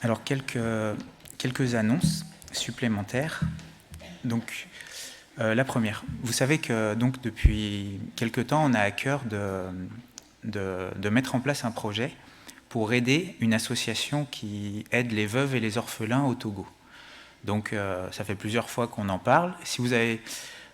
Alors, quelques annonces supplémentaires. Donc, la première, vous savez que donc, depuis quelque temps, on a à cœur de mettre en place un projet pour aider une association qui aide les veuves et les orphelins au Togo. Donc, ça fait plusieurs fois qu'on en parle. Si vous avez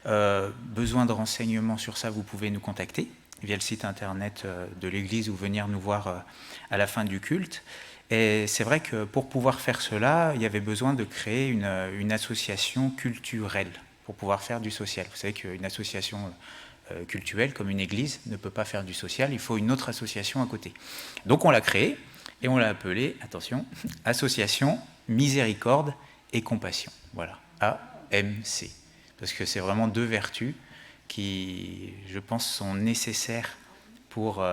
besoin de renseignements sur ça, vous pouvez nous contacter via le site internet de l'église ou venir nous voir à la fin du culte. Et c'est vrai que pour pouvoir faire cela, il y avait besoin de créer une association culturelle pour pouvoir faire du social. Vous savez qu'une association culturelle, comme une église, ne peut pas faire du social, il faut une autre association à côté. Donc on l'a créée et on l'a appelée, attention, Association Miséricorde et Compassion. Voilà, AMC. Parce que c'est vraiment deux vertus qui, je pense, sont nécessaires pour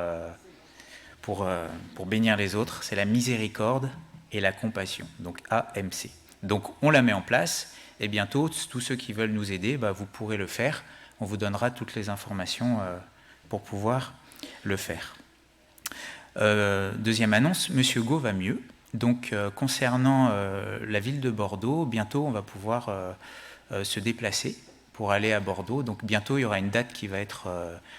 bénir les autres. C'est la miséricorde et la compassion, donc AMC. Donc on la met en place, et bientôt, tous ceux qui veulent nous aider, vous pourrez le faire. On vous donnera toutes les informations pour pouvoir le faire. Deuxième annonce, Monsieur Go va mieux. Donc concernant la ville de Bordeaux, bientôt on va pouvoir se déplacer pour aller à Bordeaux. Donc bientôt il y aura une date qui va être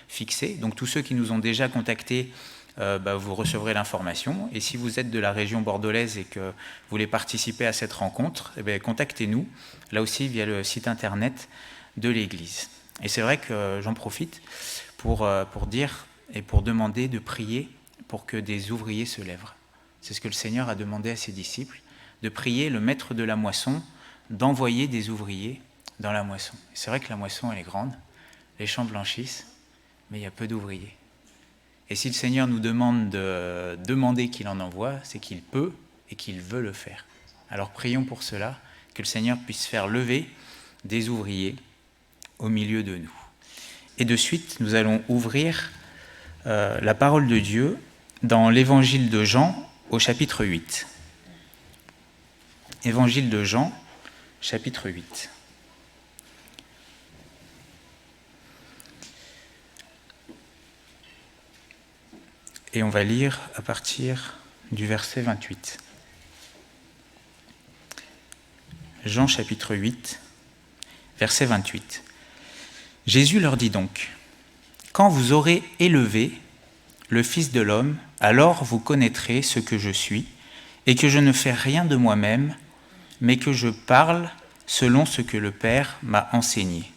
fixée. Donc tous ceux qui nous ont déjà contactés, vous recevrez l'information. Et si vous êtes de la région bordelaise et que vous voulez participer à cette rencontre, contactez-nous, là aussi via le site internet de l'Église. Et c'est vrai que j'en profite pour dire et pour demander de prier pour que des ouvriers se lèvent. C'est ce que le Seigneur a demandé à ses disciples, de prier le maître de la moisson, d'envoyer des ouvriers dans la moisson. C'est vrai que la moisson, elle est grande, les champs blanchissent, mais il y a peu d'ouvriers. Et si le Seigneur nous demande de demander qu'il en envoie, c'est qu'il peut et qu'il veut le faire. Alors prions pour cela, que le Seigneur puisse faire lever des ouvriers au milieu de nous. Et de suite, nous allons ouvrir la parole de Dieu dans l'évangile de Jean au chapitre 8. Évangile de Jean, chapitre 8. Et on va lire à partir du verset 28. Jean chapitre 8, verset 28. Jésus leur dit donc, « Quand vous aurez élevé le Fils de l'homme, alors vous connaîtrez ce que je suis, et que je ne fais rien de moi-même, mais que je parle selon ce que le Père m'a enseigné.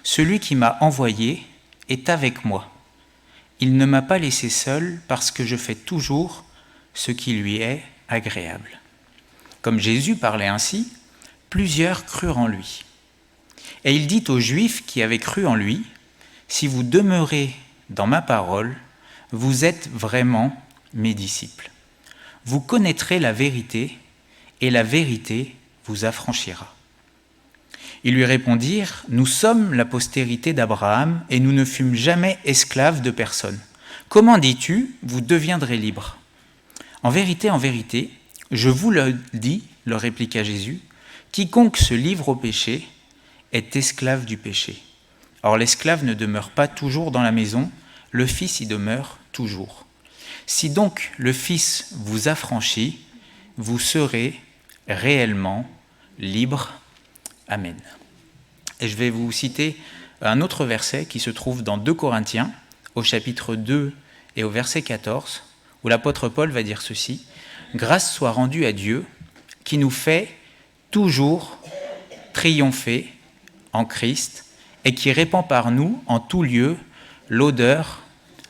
Celui qui m'a envoyé est avec moi. Il ne m'a pas laissé seul parce que je fais toujours ce qui lui est agréable. » Comme Jésus parlait ainsi, plusieurs crurent en lui. Et il dit aux Juifs qui avaient cru en lui, « Si vous demeurez dans ma parole, vous êtes vraiment mes disciples. Vous connaîtrez la vérité, et la vérité vous affranchira. » Ils lui répondirent, « Nous sommes la postérité d'Abraham, et nous ne fûmes jamais esclaves de personne. Comment dis-tu, vous deviendrez libres ? » En vérité, je vous le dis, leur répliqua Jésus, « quiconque se livre au péché est esclave du péché. Or l'esclave ne demeure pas toujours dans la maison, le Fils y demeure toujours. Si donc le Fils vous affranchit, vous serez réellement libres. » Amen. Et je vais vous citer un autre verset qui se trouve dans 2 Corinthiens, au chapitre 2 et au verset 14, où l'apôtre Paul va dire ceci, « Grâce soit rendue à Dieu, qui nous fait toujours triompher en Christ et qui répand par nous en tout lieu l'odeur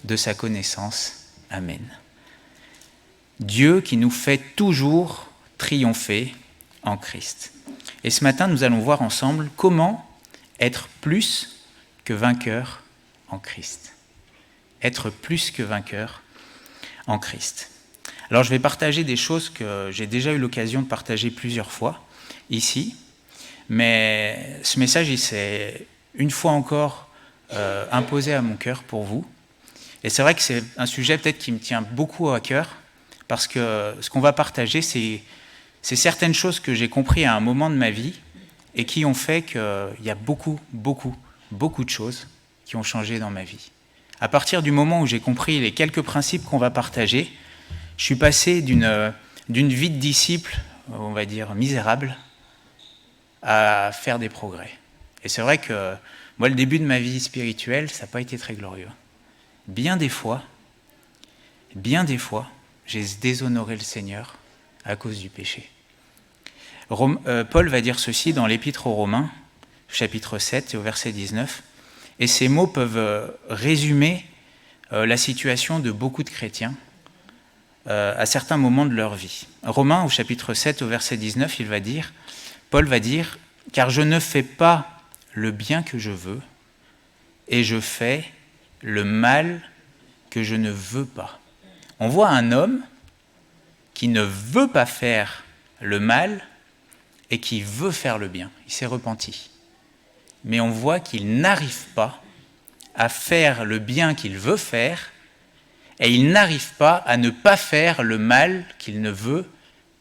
de sa connaissance. Amen. » Dieu qui nous fait toujours triompher en Christ. Et ce matin, nous allons voir ensemble comment être plus que vainqueur en Christ. Être plus que vainqueur en Christ. Alors je vais partager des choses que j'ai déjà eu l'occasion de partager plusieurs fois ici, mais ce message, il s'est une fois encore imposé à mon cœur pour vous. Et c'est vrai que c'est un sujet peut-être qui me tient beaucoup à cœur, parce que ce qu'on va partager, c'est certaines choses que j'ai compris à un moment de ma vie et qui ont fait qu'il y a beaucoup de choses qui ont changé dans ma vie. À partir du moment où j'ai compris les quelques principes qu'on va partager, je suis passé d'une d'une vie de disciple, on va dire misérable, à faire des progrès. Et c'est vrai que moi, le début de ma vie spirituelle, ça n'a pas été très glorieux. Bien des fois, j'ai déshonoré le Seigneur à cause du péché. Paul va dire ceci dans l'Épître aux Romains, chapitre 7 et au verset 19, et ces mots peuvent résumer la situation de beaucoup de chrétiens à certains moments de leur vie. Romains au chapitre 7 au verset 19, Paul va dire « Car je ne fais pas le bien que je veux, et je fais le mal que je ne veux pas. » On voit un homme qui ne veut pas faire le mal et qui veut faire le bien. Il s'est repenti. Mais on voit qu'il n'arrive pas à faire le bien qu'il veut faire et il n'arrive pas à ne pas faire le mal qu'il ne veut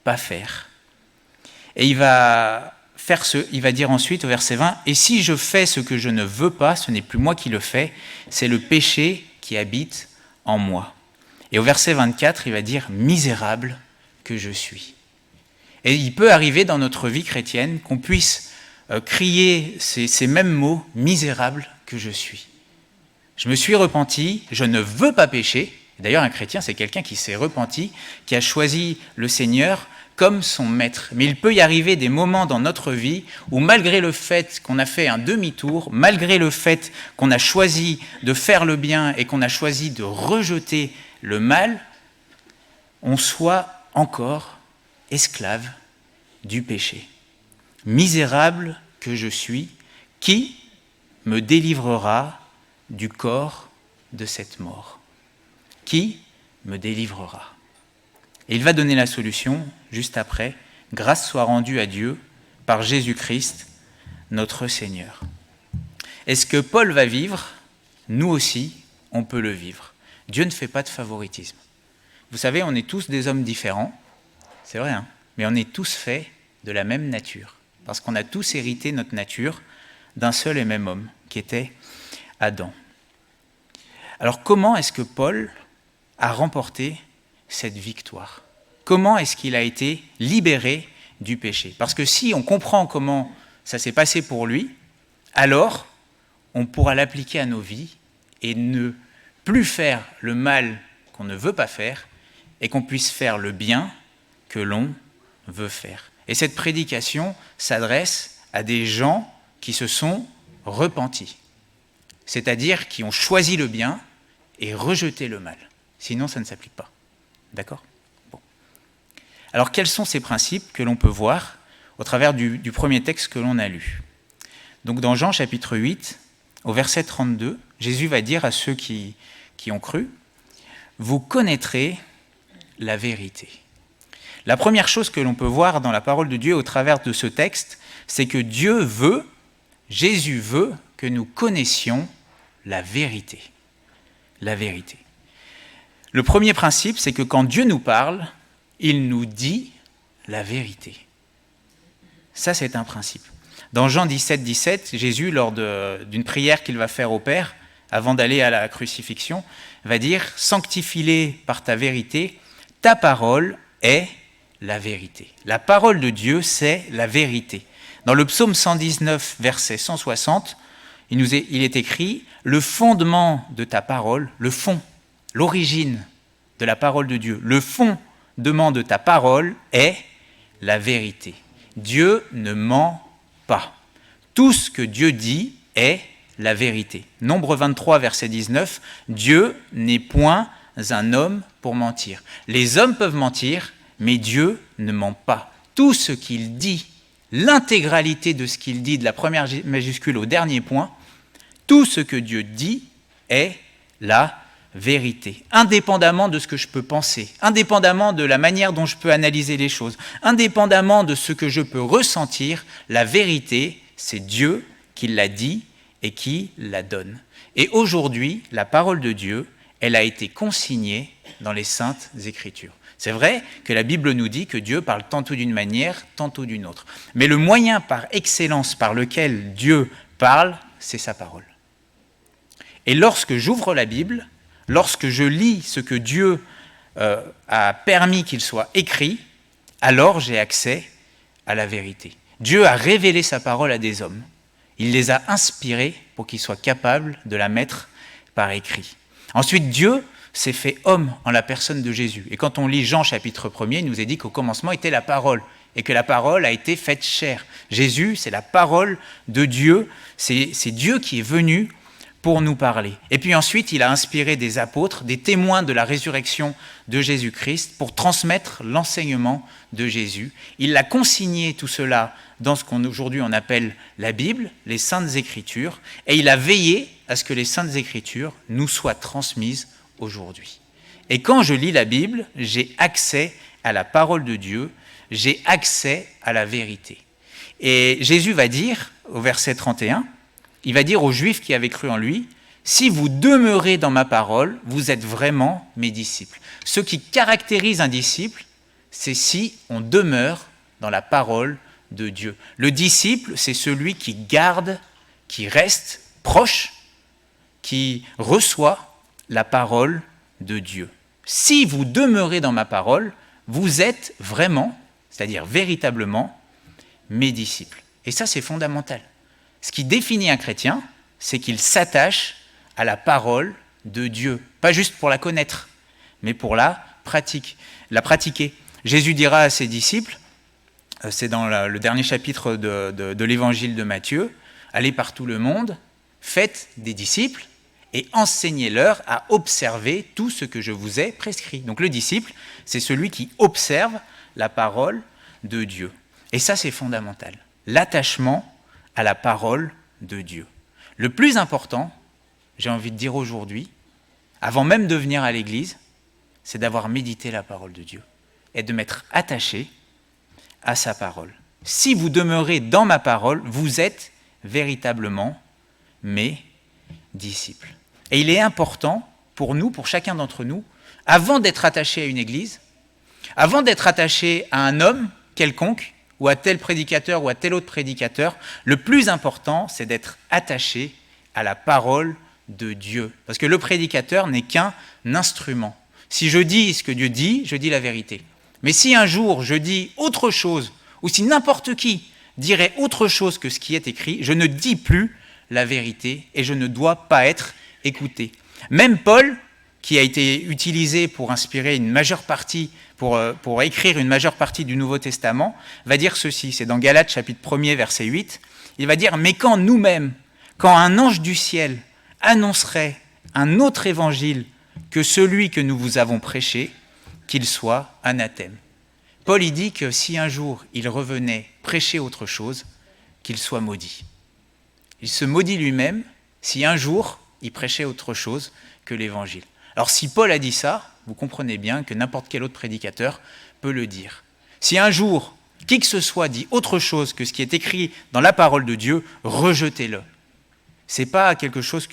pas faire. Et il va dire ensuite au verset 20, « Et si je fais ce que je ne veux pas, ce n'est plus moi qui le fais, c'est le péché qui habite en moi. » Et au verset 24, il va dire « Misérable que je suis ». Et il peut arriver dans notre vie chrétienne qu'on puisse crier ces mêmes mots « Misérable que je suis ». Je me suis repenti, je ne veux pas pécher. D'ailleurs, un chrétien, c'est quelqu'un qui s'est repenti, qui a choisi le Seigneur comme son maître. Mais il peut y arriver des moments dans notre vie où malgré le fait qu'on a fait un demi-tour, malgré le fait qu'on a choisi de faire le bien et qu'on a choisi de rejeter le mal, on soit encore esclave du péché. Misérable que je suis, qui me délivrera du corps de cette mort? Qui me délivrera? Et il va donner la solution juste après. Grâce soit rendue à Dieu par Jésus-Christ, notre Seigneur. Et ce que Paul va vivre, nous aussi, on peut le vivre. Dieu ne fait pas de favoritisme. Vous savez, on est tous des hommes différents, c'est vrai, hein, mais on est tous faits de la même nature, parce qu'on a tous hérité notre nature d'un seul et même homme, qui était Adam. Alors comment est-ce que Paul a remporté cette victoire? Comment est-ce qu'il a été libéré du péché? Parce que si on comprend comment ça s'est passé pour lui, alors on pourra l'appliquer à nos vies et ne plus faire le mal qu'on ne veut pas faire et qu'on puisse faire le bien que l'on veut faire. Et cette prédication s'adresse à des gens qui se sont repentis, c'est-à-dire qui ont choisi le bien et rejeté le mal. Sinon, ça ne s'applique pas. D'accord ? Bon. Alors, quels sont ces principes que l'on peut voir au travers du premier texte que l'on a lu? Donc, dans Jean chapitre 8, au verset 32, Jésus va dire à ceux qui ont cru, « Vous connaîtrez la vérité ». La première chose que l'on peut voir dans la parole de Dieu au travers de ce texte, c'est que Dieu veut, Jésus veut que nous connaissions la vérité. La vérité. Le premier principe, c'est que quand Dieu nous parle, il nous dit la vérité. Ça, c'est un principe. Dans Jean 17, 17, Jésus, lors d'une prière qu'il va faire au Père, avant d'aller à la crucifixion, va dire « Sanctifie-les par ta vérité, ta parole est la vérité. » La parole de Dieu, c'est la vérité. Dans le psaume 119, verset 160, il est écrit « Le fondement de ta parole, le fond, l'origine de la parole de Dieu, le fondement de ta parole est la vérité. » Dieu ne ment pas. Tout ce que Dieu dit est la vérité. Nombre 23, verset 19, « Dieu n'est point un homme pour mentir. » Les hommes peuvent mentir, mais Dieu ne ment pas. Tout ce qu'il dit, l'intégralité de ce qu'il dit, de la première majuscule au dernier point, tout ce que Dieu dit est la vérité. Indépendamment de ce que je peux penser, indépendamment de la manière dont je peux analyser les choses, indépendamment de ce que je peux ressentir, la vérité, c'est Dieu qui l'a dit et qui la donne. Et aujourd'hui, la parole de Dieu, elle a été consignée dans les Saintes Écritures. C'est vrai que la Bible nous dit que Dieu parle tantôt d'une manière, tantôt d'une autre. Mais le moyen par excellence par lequel Dieu parle, c'est sa parole. Et lorsque j'ouvre la Bible, lorsque je lis ce que Dieu a permis qu'il soit écrit, alors j'ai accès à la vérité. Dieu a révélé sa parole à des hommes. Il les a inspirés pour qu'ils soient capables de la mettre par écrit. Ensuite, Dieu s'est fait homme en la personne de Jésus. Et quand on lit Jean chapitre 1er, il nous est dit qu'au commencement était la parole, et que la parole a été faite chair. Jésus, c'est la parole de Dieu, c'est Dieu qui est venu pour nous parler. Et puis ensuite, il a inspiré des apôtres, des témoins de la résurrection de Jésus-Christ pour transmettre l'enseignement de Jésus. Il a consigné tout cela dans ce qu'aujourd'hui on appelle la Bible, les Saintes Écritures, et il a veillé à ce que les Saintes Écritures nous soient transmises aujourd'hui. Et quand je lis la Bible, j'ai accès à la parole de Dieu, j'ai accès à la vérité. Et Jésus va dire, au verset 31, il va dire aux Juifs qui avaient cru en lui, « Si vous demeurez dans ma parole, vous êtes vraiment mes disciples. » Ce qui caractérise un disciple, c'est si on demeure dans la parole de Dieu. Le disciple, c'est celui qui garde, qui reste proche, qui reçoit la parole de Dieu. Si vous demeurez dans ma parole, vous êtes vraiment, c'est-à-dire véritablement, mes disciples. Et ça, c'est fondamental. Ce qui définit un chrétien, c'est qu'il s'attache à la parole de Dieu. Pas juste pour la connaître, mais pour la pratiquer. Jésus dira à ses disciples, c'est dans le dernier chapitre de l'évangile de Matthieu, « Allez par tout le monde, faites des disciples et enseignez-leur à observer tout ce que je vous ai prescrit. » Donc le disciple, c'est celui qui observe la parole de Dieu. Et ça, c'est fondamental. L'attachement à la parole de Dieu. Le plus important, j'ai envie de dire aujourd'hui, avant même de venir à l'église, c'est d'avoir médité la parole de Dieu et de m'être attaché à sa parole. Si vous demeurez dans ma parole, vous êtes véritablement mes disciples. Et il est important pour nous, pour chacun d'entre nous, avant d'être attaché à une église, avant d'être attaché à un homme quelconque, ou à tel prédicateur ou à tel autre prédicateur, le plus important, c'est d'être attaché à la parole de Dieu. Parce que le prédicateur n'est qu'un instrument. Si je dis ce que Dieu dit, je dis la vérité. Mais si un jour je dis autre chose, ou si n'importe qui dirait autre chose que ce qui est écrit, je ne dis plus la vérité et je ne dois pas être écouté. Même Paul, qui a été utilisé pour inspirer une majeure partie, pour écrire une majeure partie du Nouveau Testament, va dire ceci, c'est dans Galates chapitre 1er verset 8, il va dire « Mais quand nous-mêmes, quand un ange du ciel annoncerait un autre évangile que celui que nous vous avons prêché, qu'il soit anathème. » Paul il dit que si un jour il revenait prêcher autre chose, qu'il soit maudit. Il se maudit lui-même si un jour il prêchait autre chose que l'évangile. Alors si Paul a dit ça, vous comprenez bien que n'importe quel autre prédicateur peut le dire. Si un jour, qui que ce soit dit autre chose que ce qui est écrit dans la parole de Dieu, rejetez-le. C'est pas quelque chose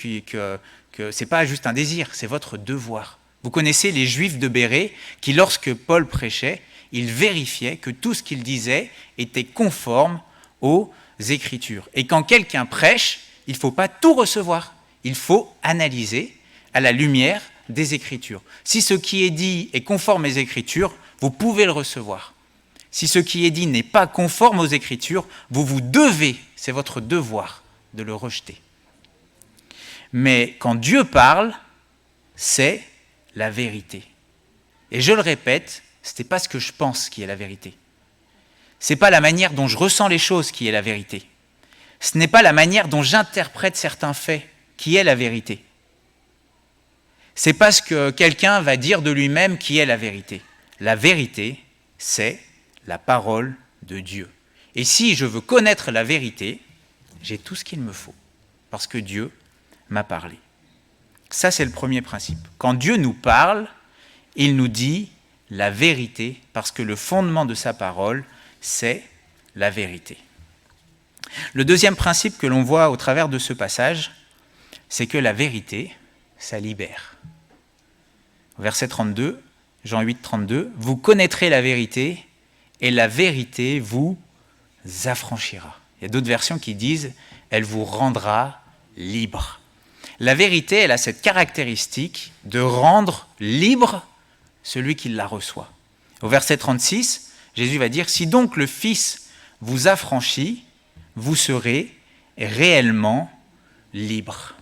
c'est pas juste un désir, c'est votre devoir. Vous connaissez les Juifs de Bérée qui, lorsque Paul prêchait, ils vérifiaient que tout ce qu'il disait était conforme aux Écritures. Et quand quelqu'un prêche, il ne faut pas tout recevoir. Il faut analyser à la lumière des Écritures. Si ce qui est dit est conforme aux Écritures, vous pouvez le recevoir. Si ce qui est dit n'est pas conforme aux Écritures, vous devez, c'est votre devoir, de le rejeter. Mais quand Dieu parle, c'est la vérité. Et je le répète, ce n'est pas ce que je pense qui est la vérité. Ce n'est pas la manière dont je ressens les choses qui est la vérité. Ce n'est pas la manière dont j'interprète certains faits qui est la vérité. C'est pas ce que quelqu'un va dire de lui-même qui est la vérité. La vérité, c'est la parole de Dieu. Et si je veux connaître la vérité, j'ai tout ce qu'il me faut, parce que Dieu m'a parlé. Ça, c'est le premier principe. Quand Dieu nous parle, il nous dit la vérité, parce que le fondement de sa parole, c'est la vérité. Le deuxième principe que l'on voit au travers de ce passage, c'est que la vérité, ça libère. Verset 32, Jean 8, 32, « Vous connaîtrez la vérité, et la vérité vous affranchira. » Il y a d'autres versions qui disent « Elle vous rendra libre. » La vérité, elle a cette caractéristique de rendre libre celui qui la reçoit. Au verset 36, Jésus va dire, si donc le Fils vous affranchit, vous serez réellement libre.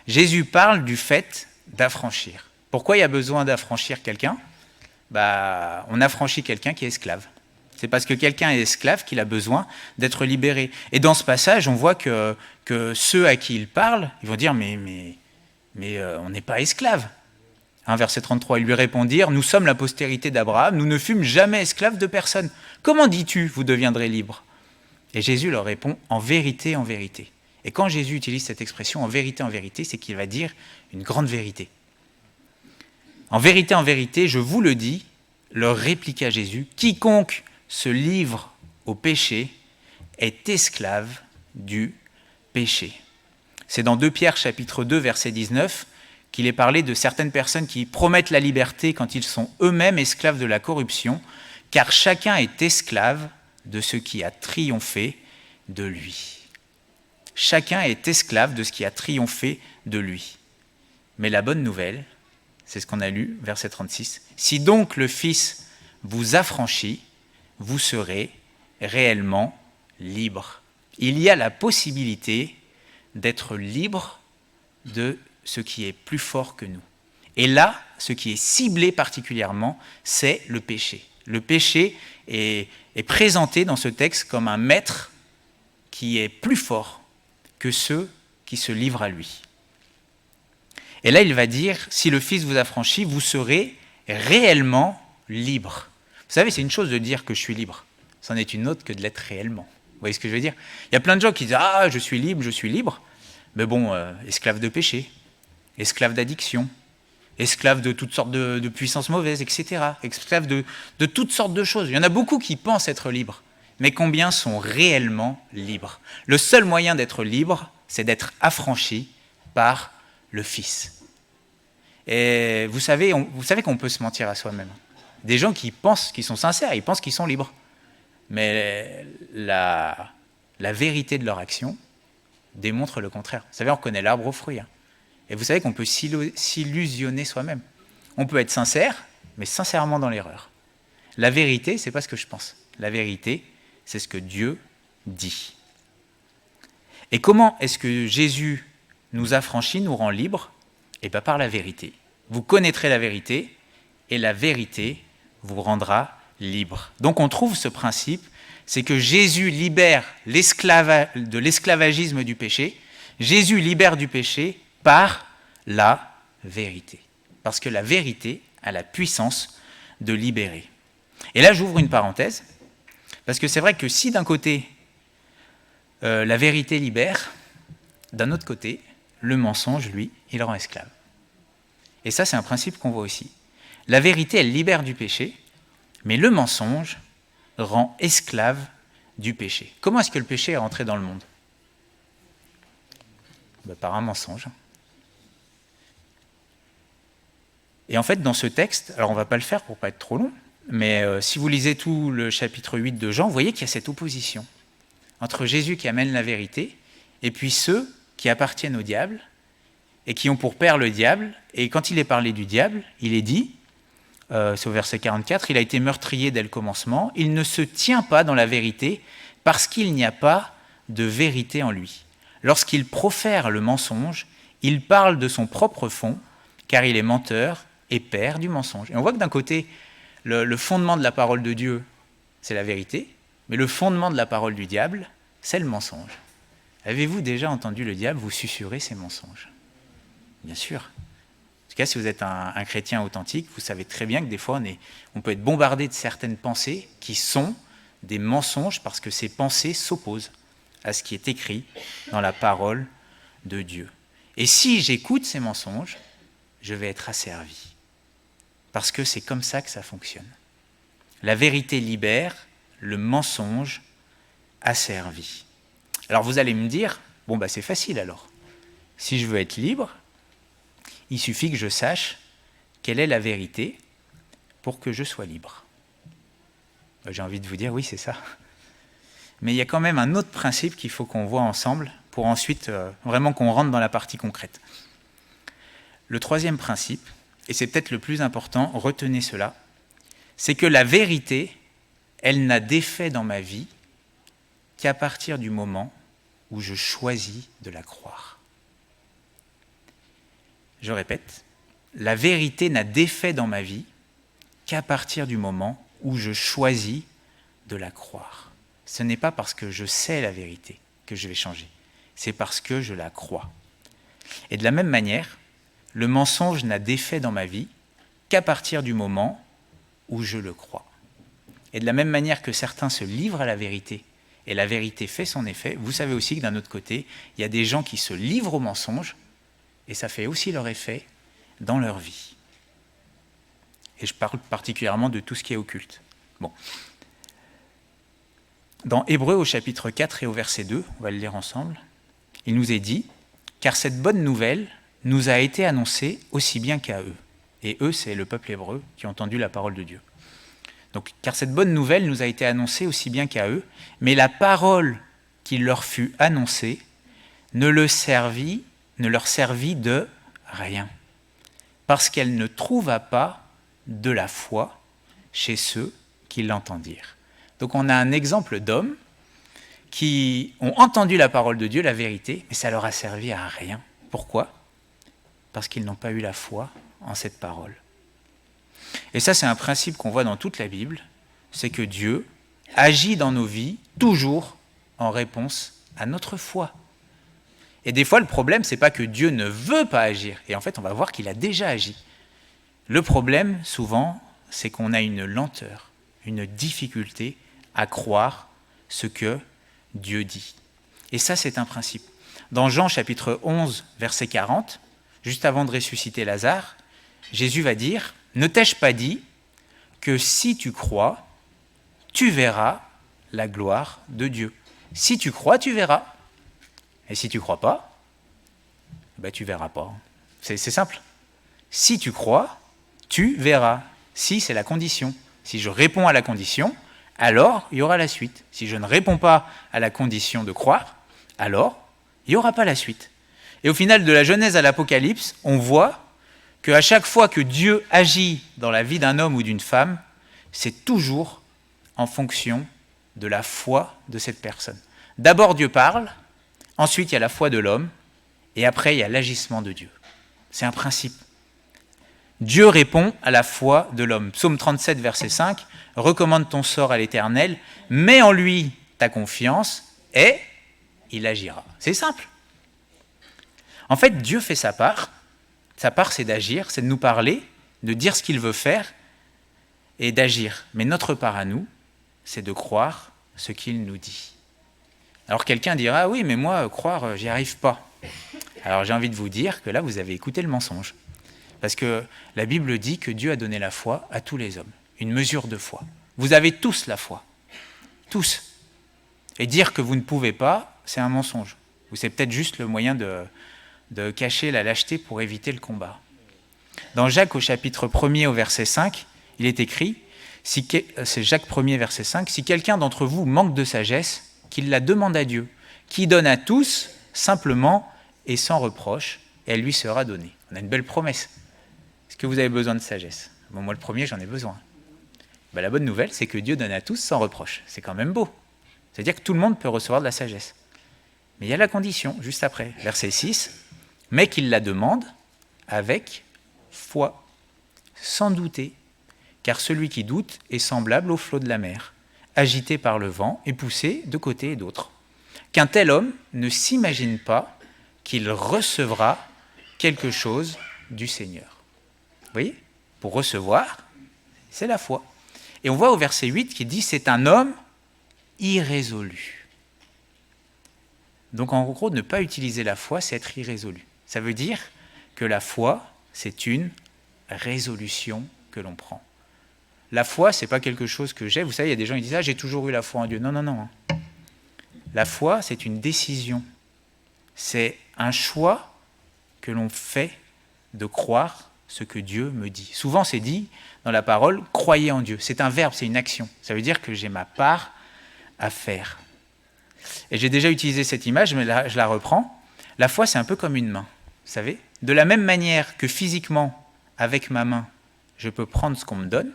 Jésus parle du fait d'affranchir. Pourquoi il y a besoin d'affranchir quelqu'un ? On affranchit quelqu'un qui est esclave. C'est parce que quelqu'un est esclave qu'il a besoin d'être libéré. Et dans ce passage, on voit que ceux à qui il parle, ils vont dire, mais on n'est pas esclave. Verset 33, ils lui répondirent, nous sommes la postérité d'Abraham, nous ne fûmes jamais esclaves de personne. Comment dis-tu, vous deviendrez libres ? Et Jésus leur répond, en vérité, en vérité. Et quand Jésus utilise cette expression, en vérité, c'est qu'il va dire une grande vérité. En vérité, je vous le dis, leur répliqua Jésus, quiconque se livre au péché est esclave du péché. C'est dans 2 Pierre chapitre 2 verset 19 qu'il est parlé de certaines personnes qui promettent la liberté quand ils sont eux-mêmes esclaves de la corruption, car chacun est esclave de ce qui a triomphé de lui. Chacun est esclave de ce qui a triomphé de lui. Mais la bonne nouvelle, c'est ce qu'on a lu, verset 36, si donc le Fils vous affranchit, vous serez réellement libre. Il y a la possibilité d'être libre de ce qui est plus fort que nous. Et là, ce qui est ciblé particulièrement, c'est le péché. Le péché est présenté dans ce texte comme un maître qui est plus fort que ceux qui se livrent à lui. Et là, il va dire, si le Fils vous affranchit, vous serez réellement libre. Vous savez, c'est une chose de dire que je suis libre. C'en est une autre que de l'être réellement. Vous voyez ce que je veux dire ? Il y a plein de gens qui disent « Ah, je suis libre ». Mais bon, esclave de péché, esclave d'addiction, esclave de toutes sortes de puissances mauvaises, etc. Esclave de toutes sortes de choses. Il y en a beaucoup qui pensent être libres. Mais combien sont réellement libres ? Le seul moyen d'être libre, c'est d'être affranchi par le Fils. Et vous savez qu'on peut se mentir à soi-même. Des gens qui pensent, qui sont sincères, ils pensent qu'ils sont libres. Mais la vérité de leur action démontre le contraire. Vous savez, on reconnaît l'arbre au fruit. Et vous savez qu'on peut s'illusionner soi-même. On peut être sincère, mais sincèrement dans l'erreur. La vérité, c'est pas ce que je pense. La vérité, c'est ce que Dieu dit. Et comment est-ce que Jésus nous affranchit, nous rend libres ? Et bien par la vérité. Vous connaîtrez la vérité, et la vérité vous rendra libre. Donc on trouve ce principe, c'est que Jésus libère de l'esclavagisme du péché. Jésus libère du péché par la vérité. Parce que la vérité a la puissance de libérer. Et là, j'ouvre une parenthèse, parce que c'est vrai que si d'un côté, la vérité libère, d'un autre côté, le mensonge, lui, il rend esclave. Et ça, c'est un principe qu'on voit aussi. La vérité, elle libère du péché, mais le mensonge rend esclave du péché. Comment est-ce que le péché est rentré dans le monde ? Par un mensonge. Et en fait, dans ce texte, alors on ne va pas le faire pour ne pas être trop long, mais si vous lisez tout le chapitre 8 de Jean, vous voyez qu'il y a cette opposition entre Jésus qui amène la vérité et puis ceux qui appartiennent au diable et qui ont pour père le diable. Et quand il est parlé du diable, il est dit, c'est au verset 44, « Il a été meurtrier dès le commencement, il ne se tient pas dans la vérité parce qu'il n'y a pas de vérité en lui. Lorsqu'il profère le mensonge, il parle de son propre fond, car il est menteur et père du mensonge. » Et on voit que d'un côté, le fondement de la parole de Dieu, c'est la vérité, mais le fondement de la parole du diable, c'est le mensonge. Avez-vous déjà entendu le diable vous susurrer ses mensonges ? Bien sûr. En tout cas, si vous êtes un chrétien authentique, vous savez très bien que des fois, on peut être bombardé de certaines pensées qui sont des mensonges parce que ces pensées s'opposent à ce qui est écrit dans la parole de Dieu. Et si j'écoute ces mensonges, je vais être asservi. Parce que c'est comme ça que ça fonctionne. La vérité libère, le mensonge asservit. Alors vous allez me dire, c'est facile alors. Si je veux être libre, il suffit que je sache quelle est la vérité pour que je sois libre. J'ai envie de vous dire, oui, c'est ça. Mais il y a quand même un autre principe qu'il faut qu'on voit ensemble pour ensuite vraiment qu'on rentre dans la partie concrète. Le troisième principe, et c'est peut-être le plus important, retenez cela, c'est que la vérité, elle n'a d'effet dans ma vie qu'à partir du moment où je choisis de la croire. Je répète, la vérité n'a d'effet dans ma vie qu'à partir du moment où je choisis de la croire. Ce n'est pas parce que je sais la vérité que je vais changer, c'est parce que je la crois. Et de la même manière, le mensonge n'a d'effet dans ma vie qu'à partir du moment où je le crois. Et de la même manière que certains se livrent à la vérité, et la vérité fait son effet, vous savez aussi que d'un autre côté, il y a des gens qui se livrent au mensonge, et ça fait aussi leur effet dans leur vie. Et je parle particulièrement de tout ce qui est occulte. Bon. Dans Hébreux au chapitre 4 et au verset 2, on va le lire ensemble, il nous est dit « Car cette bonne nouvelle nous a été annoncée aussi bien qu'à eux. » Et eux, c'est le peuple hébreu qui a entendu la parole de Dieu. Donc, car cette bonne nouvelle nous a été annoncée aussi bien qu'à eux, mais la parole qui leur fut annoncée ne leur servit de rien, parce qu'elle ne trouva pas de la foi chez ceux qui l'entendirent. Donc on a un exemple d'hommes qui ont entendu la parole de Dieu, la vérité, mais ça leur a servi à rien. Pourquoi ? Parce qu'ils n'ont pas eu la foi en cette parole. Et ça, c'est un principe qu'on voit dans toute la Bible, c'est que Dieu agit dans nos vies toujours en réponse à notre foi. Et des fois, le problème, c'est pas que Dieu ne veut pas agir. Et en fait, on va voir qu'il a déjà agi. Le problème, souvent, c'est qu'on a une lenteur, une difficulté à croire ce que Dieu dit. Et ça, c'est un principe. Dans Jean chapitre 11, verset 40, juste avant de ressusciter Lazare, Jésus va dire « Ne t'ai-je pas dit que si tu crois, tu verras la gloire de Dieu. Si tu crois, tu verras. Et si tu ne crois pas, tu ne verras pas. » C'est simple. Si tu crois, tu verras. Si, c'est la condition. Si je réponds à la condition, alors il y aura la suite. Si je ne réponds pas à la condition de croire, alors il n'y aura pas la suite. Et au final, de la Genèse à l'Apocalypse, on voit qu'à chaque fois que Dieu agit dans la vie d'un homme ou d'une femme, c'est toujours en fonction de la foi de cette personne. D'abord, Dieu parle, ensuite il y a la foi de l'homme, et après il y a l'agissement de Dieu. C'est un principe. Dieu répond à la foi de l'homme. Psaume 37, verset 5, « Recommande ton sort à l'Éternel, mets en lui ta confiance, et il agira. » C'est simple. En fait, Dieu fait sa part. Sa part, c'est d'agir, c'est de nous parler, de dire ce qu'il veut faire, et d'agir. Mais notre part à nous, c'est de croire ce qu'il nous dit. Alors quelqu'un dira, ah oui, mais moi, croire, j'y arrive pas. Alors j'ai envie de vous dire que là, vous avez écouté le mensonge. Parce que la Bible dit que Dieu a donné la foi à tous les hommes, une mesure de foi. Vous avez tous la foi. Tous. Et dire que vous ne pouvez pas, c'est un mensonge. Ou c'est peut-être juste le moyen de cacher la lâcheté pour éviter le combat. Dans Jacques au chapitre 1er au verset 5, il est écrit, c'est Jacques 1er verset 5, « Si quelqu'un d'entre vous manque de sagesse, qu'il la demande à Dieu, qui donne à tous simplement et sans reproche, et elle lui sera donnée. » On a une belle promesse. Est-ce que vous avez besoin de sagesse ? Bon, moi le premier, j'en ai besoin. La bonne nouvelle, c'est que Dieu donne à tous sans reproche. C'est quand même beau. C'est-à-dire que tout le monde peut recevoir de la sagesse. Mais il y a la condition, juste après, verset 6, « Mais qu'il la demande avec foi, sans douter, car celui qui doute est semblable au flot de la mer, agité par le vent et poussé de côté et d'autre. Qu'un tel homme ne s'imagine pas qu'il recevra quelque chose du Seigneur. » Vous voyez ? Pour recevoir, c'est la foi. Et on voit au verset 8 qui dit « C'est un homme irrésolu. » Donc en gros, ne pas utiliser la foi, c'est être irrésolu. Ça veut dire que la foi, c'est une résolution que l'on prend. La foi, ce n'est pas quelque chose que j'ai. Vous savez, il y a des gens qui disent « Ah, j'ai toujours eu la foi en Dieu. » Non, non, non. La foi, c'est une décision. C'est un choix que l'on fait de croire ce que Dieu me dit. Souvent, c'est dit dans la parole « croyez en Dieu ». C'est un verbe, c'est une action. Ça veut dire que j'ai ma part à faire. Et j'ai déjà utilisé cette image, mais là, je la reprends. La foi, c'est un peu comme une main. Vous savez ? De la même manière que physiquement, avec ma main, je peux prendre ce qu'on me donne,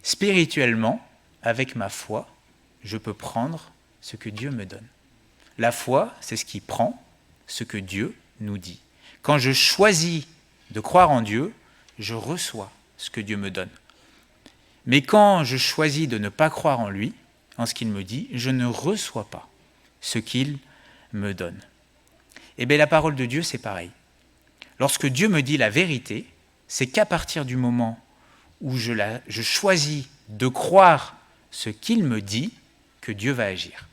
spirituellement, avec ma foi, je peux prendre ce que Dieu me donne. La foi, c'est ce qui prend ce que Dieu nous dit. Quand je choisis de croire en Dieu, je reçois ce que Dieu me donne. Mais quand je choisis de ne pas croire en lui, en ce qu'il me dit, je ne reçois pas ce qu'il me donne. Et bien la parole de Dieu, c'est pareil. Lorsque Dieu me dit la vérité, c'est qu'à partir du moment où je choisis de croire ce qu'il me dit, que Dieu va agir.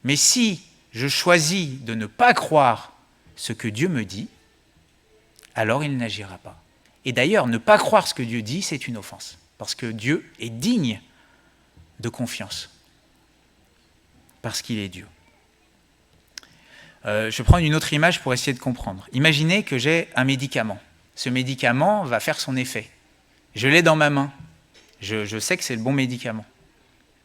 Mais si je choisis de ne pas croire ce que Dieu me dit, alors il n'agira pas. Et d'ailleurs, ne pas croire ce que Dieu dit, c'est une offense. Parce que Dieu est digne de confiance. Parce qu'il est Dieu. Je prends une autre image pour essayer de comprendre. Imaginez que j'ai un médicament. Ce médicament va faire son effet. Je l'ai dans ma main. Je sais que c'est le bon médicament.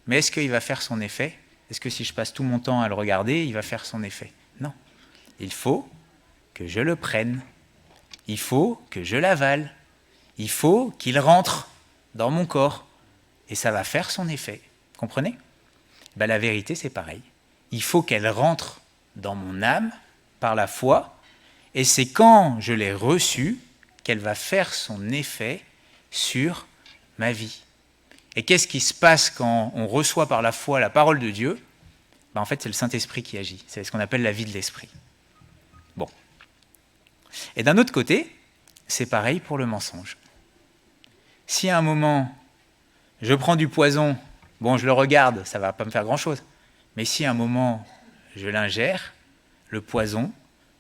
Mais est-ce qu'il va faire son effet? Est-ce que si je passe tout mon temps à le regarder, il va faire son effet? Non. Il faut que je le prenne. Il faut que je l'avale. Il faut qu'il rentre dans mon corps. Et ça va faire son effet. Comprenez? Ben, la vérité, c'est pareil. Il faut qu'elle rentre dans mon âme par la foi. Et c'est quand je l'ai reçue qu'elle va faire son effet sur ma vie. Et qu'est-ce qui se passe quand on reçoit par la foi la parole de Dieu? Ben en fait, c'est le Saint-Esprit qui agit. C'est ce qu'on appelle la vie de l'Esprit. Bon. Et d'un autre côté, c'est pareil pour le mensonge. Si à un moment, je prends du poison, bon, je le regarde, ça ne va pas me faire grand-chose. Mais si à un moment, je l'ingère, le poison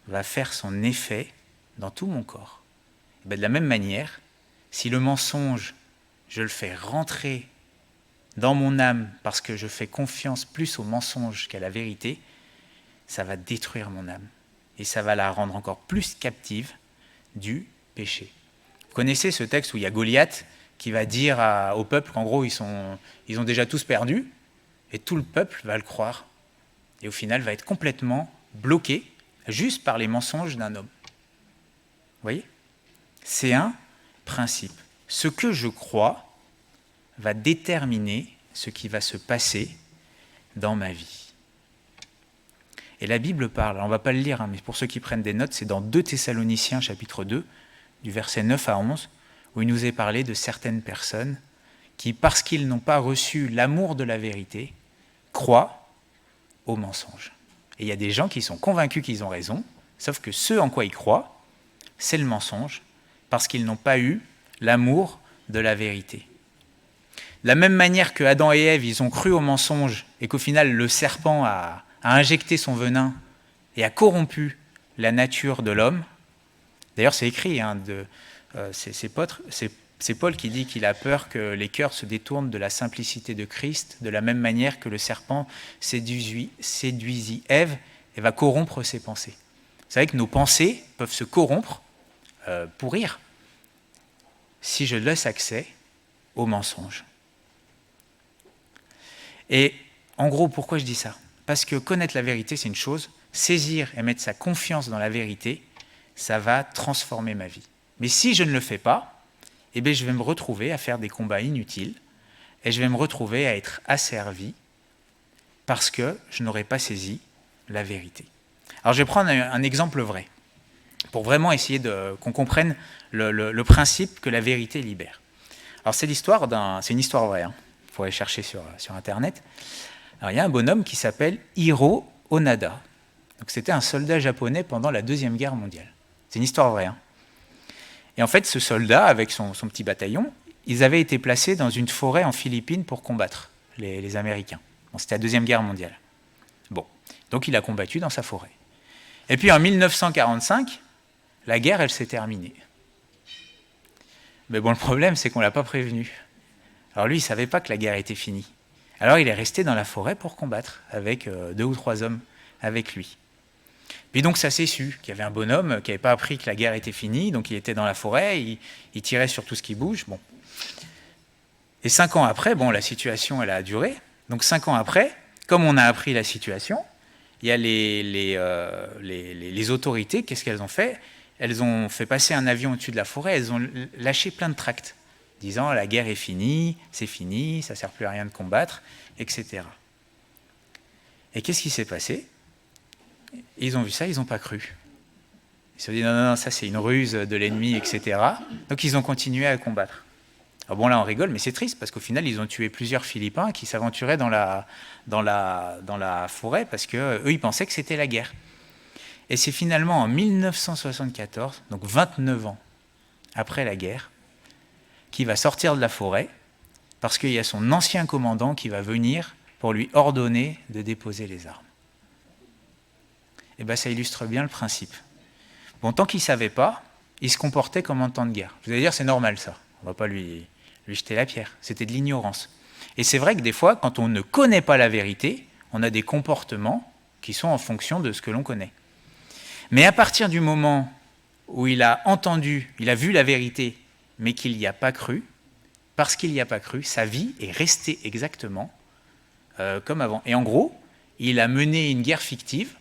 va faire son effet dans tout mon corps. Ben de la même manière, si le mensonge, je le fais rentrer dans mon âme parce que je fais confiance plus au mensonge qu'à la vérité, ça va détruire mon âme. Et ça va la rendre encore plus captive du péché. Vous connaissez ce texte où il y a Goliath qui va dire au peuple qu'en gros, ils ont déjà tous perdu, et tout le peuple va le croire. Et au final, va être complètement bloqué juste par les mensonges d'un homme. Vous voyez? C'est un principe. Ce que je crois va déterminer ce qui va se passer dans ma vie. Et la Bible parle, on ne va pas le lire, mais pour ceux qui prennent des notes, c'est dans 2 Thessaloniciens chapitre 2, du verset 9 à 11, où il nous est parlé de certaines personnes qui, parce qu'ils n'ont pas reçu l'amour de la vérité, croient au mensonge. Et il y a des gens qui sont convaincus qu'ils ont raison, sauf que ce en quoi ils croient, c'est le mensonge, parce qu'ils n'ont pas eu l'amour de la vérité. De la même manière que Adam et Ève, ils ont cru au mensonge, et qu'au final, le serpent a injecté son venin et a corrompu la nature de l'homme. D'ailleurs, c'est écrit, c'est Paul qui dit qu'il a peur que les cœurs se détournent de la simplicité de Christ, de la même manière que le serpent séduisit Ève et va corrompre ses pensées. Vous savez que nos pensées peuvent se corrompre, pourrir, si je laisse accès au mensonge. Et en gros, pourquoi je dis ça? Parce que connaître la vérité, c'est une chose. Saisir et mettre sa confiance dans la vérité, ça va transformer ma vie. Mais si je ne le fais pas, eh bien, je vais me retrouver à faire des combats inutiles et je vais me retrouver à être asservi parce que je n'aurai pas saisi la vérité. Alors, je vais prendre un exemple vrai pour vraiment essayer qu'on comprenne le principe que la vérité libère. Alors, c'est une histoire vraie, hein. Vous pourrez chercher sur Internet. Alors, il y a un bonhomme qui s'appelle Hiro Onada. Donc, c'était un soldat japonais pendant la Deuxième Guerre mondiale. C'est une histoire vraie, hein. Et en fait, ce soldat, avec son petit bataillon, ils avaient été placés dans une forêt en Philippines pour combattre les Américains. Bon, c'était la Deuxième Guerre mondiale. Bon, donc il a combattu dans sa forêt. Et puis en 1945, la guerre, elle s'est terminée. Mais bon, le problème, c'est qu'on ne l'a pas prévenu. Alors lui, il ne savait pas que la guerre était finie. Alors il est resté dans la forêt pour combattre, avec 2 ou 3 hommes avec lui. Puis donc ça s'est su qu'il y avait un bonhomme qui n'avait pas appris que la guerre était finie, donc il était dans la forêt, il tirait sur tout ce qui bouge. Bon. Et 5 ans après, bon, la situation elle a duré. Donc 5 ans après, comme on a appris la situation, il y a les autorités, qu'est-ce qu'elles ont fait? Elles ont fait passer un avion au-dessus de la forêt, elles ont lâché plein de tracts, disant la guerre est finie, ça ne sert plus à rien de combattre, etc. Et qu'est-ce qui s'est passé? Ils ont vu ça, ils n'ont pas cru. Ils se sont dit non, ça c'est une ruse de l'ennemi, etc. Donc ils ont continué à combattre. Alors bon, là on rigole, mais c'est triste parce qu'au final ils ont tué plusieurs Philippiens qui s'aventuraient dans la forêt parce qu'eux ils pensaient que c'était la guerre. Et c'est finalement en 1974, donc 29 ans après la guerre, qu'il va sortir de la forêt parce qu'il y a son ancien commandant qui va venir pour lui ordonner de déposer les armes. Et bien ça illustre bien le principe. Bon, tant qu'il ne savait pas, il se comportait comme en temps de guerre. Vous allez dire, c'est normal ça. On ne va pas lui jeter la pierre. C'était de l'ignorance. Et c'est vrai que des fois, quand on ne connaît pas la vérité, on a des comportements qui sont en fonction de ce que l'on connaît. Mais à partir du moment où il a entendu, il a vu la vérité, mais qu'il n'y a pas cru, parce qu'il n'y a pas cru, sa vie est restée exactement comme avant. Et en gros, il a mené une guerre fictive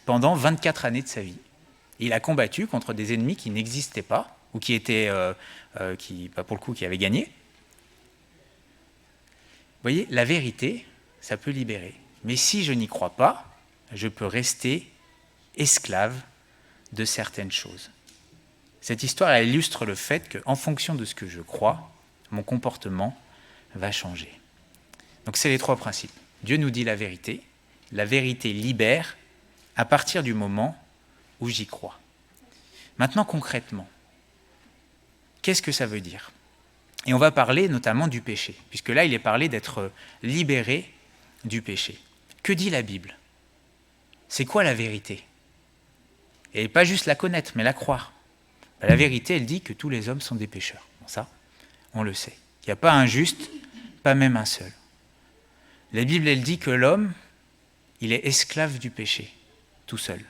pendant 24 années de sa vie. Il a combattu contre des ennemis qui n'existaient pas, ou qui étaient, pour le coup, qui avaient gagné. Vous voyez, la vérité, ça peut libérer. Mais si je n'y crois pas, je peux rester esclave de certaines choses. Cette histoire elle illustre le fait qu'en fonction de ce que je crois, mon comportement va changer. Donc c'est les trois principes. Dieu nous dit la vérité libère à partir du moment où j'y crois. Maintenant concrètement, qu'est-ce que ça veut dire? Et on va parler notamment du péché, puisque là il est parlé d'être libéré du péché. Que dit la Bible? C'est quoi la vérité? Et pas juste la connaître, mais la croire. La vérité, elle dit que tous les hommes sont des pécheurs. Bon, ça, on le sait. Il n'y a pas un juste, pas même un seul. La Bible, elle dit que l'homme, il est esclave du péché, tout seul.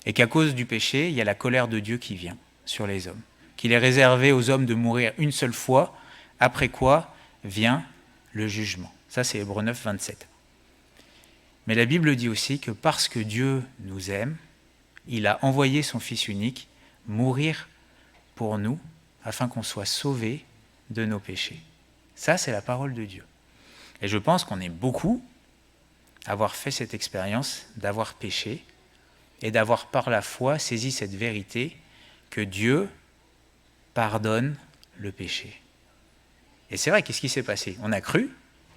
Et qu'à cause du péché, il y a la colère de Dieu qui vient sur les hommes. Qu'il est réservé aux hommes de mourir une seule fois, après quoi vient le jugement. Ça, c'est Hébreux 9, 27. Mais la Bible dit aussi que parce que Dieu nous aime, il a envoyé son Fils unique mourir pour nous, afin qu'on soit sauvés de nos péchés. Ça, c'est la parole de Dieu. Et je pense qu'on est beaucoup à avoir fait cette expérience d'avoir péché et d'avoir par la foi saisi cette vérité que Dieu pardonne le péché. Et c'est vrai, qu'est-ce qui s'est passé? On a cru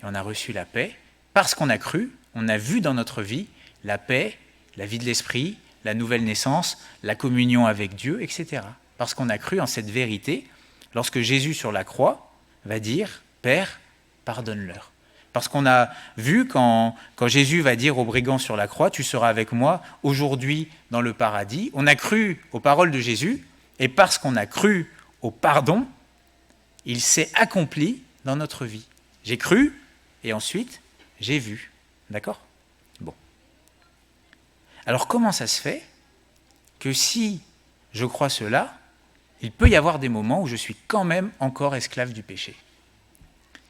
et on a reçu la paix. Parce qu'on a cru, on a vu dans notre vie la paix, la vie de l'esprit, la nouvelle naissance, la communion avec Dieu, etc. Parce qu'on a cru en cette vérité, lorsque Jésus sur la croix va dire « Père, pardonne-leur ». Parce qu'on a vu quand Jésus va dire aux brigands sur la croix « Tu seras avec moi aujourd'hui dans le paradis », on a cru aux paroles de Jésus, et parce qu'on a cru au pardon, il s'est accompli dans notre vie. J'ai cru, et ensuite, j'ai vu. D'accord ? Bon. Alors comment ça se fait que si je crois cela, il peut y avoir des moments où je suis quand même encore esclave du péché?